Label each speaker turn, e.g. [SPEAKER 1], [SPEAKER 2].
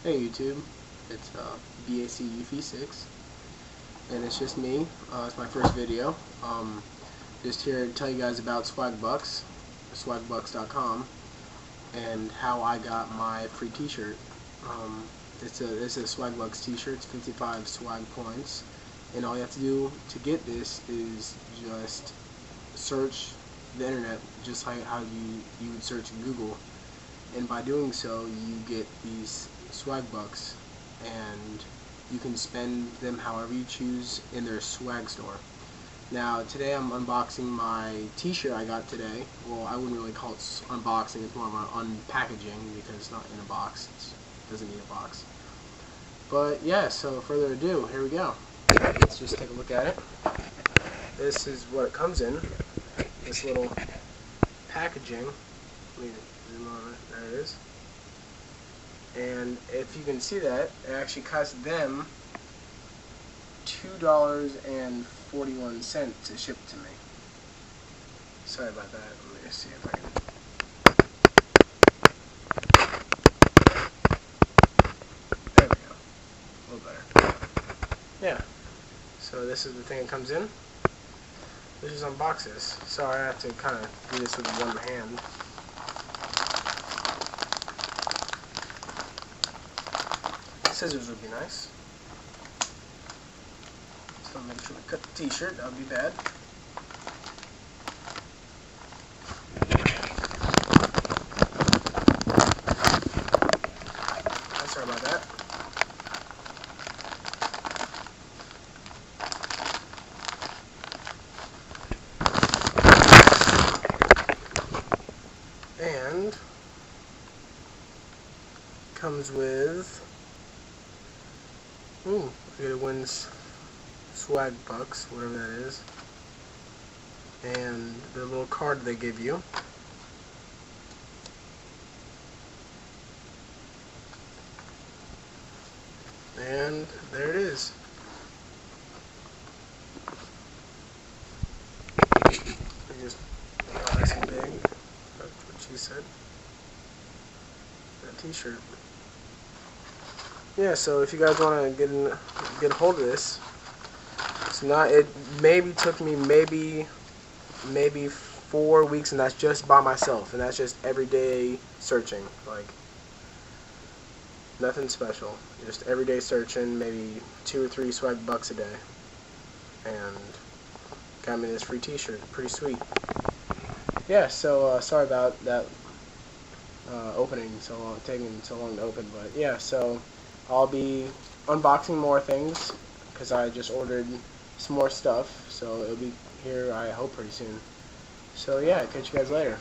[SPEAKER 1] Hey YouTube, it's BACUV6, and it's just me. It's my first video. Just here to tell you guys about Swagbucks, swagbucks.com, and how I got my free T-shirt. It's a Swagbucks T-shirt. It's 55 swag points, and all you have to do to get this is just search the internet, just like how you would search Google. And by doing so, you get these Swagbucks, and you can spend them however you choose in their swag store. Now, today I'm unboxing my T-shirt I got today. Well, I wouldn't really call it unboxing. It's more of an unpackaging because it's not in a box. It doesn't need a box. But yeah, so without further ado, here we go. Let's just take a look at it. This is what it comes in. This little packaging. Let me zoom on it. There it is. And if you can see that, it actually cost them $2.41 to ship to me. Sorry about that. Let me see if I can. There we go. A little better. Yeah. So this is the thing that comes in. Let's just unbox this. Sorry, I have to kind of do this with one hand. Scissors would be nice. So make sure we cut the T-shirt. That would be bad. Sorry about that. And comes with I get a wins Swagbucks, whatever that is, and the little card they give you. And there it is. Just nice and big. That's what she said. That T-shirt. Yeah, so if you guys want to get a hold of this, it's not. It maybe took me maybe 4 weeks, and that's just by myself, and that's just everyday searching, like nothing special, just everyday searching, maybe 2 or 3 Swagbucks a day, and got me this free T-shirt. Pretty sweet. Yeah, so sorry about that opening so long, taking so long to open, but yeah, so I'll be unboxing more things because I just ordered some more stuff, so it'll be here, I hope, pretty soon. So yeah, catch you guys later.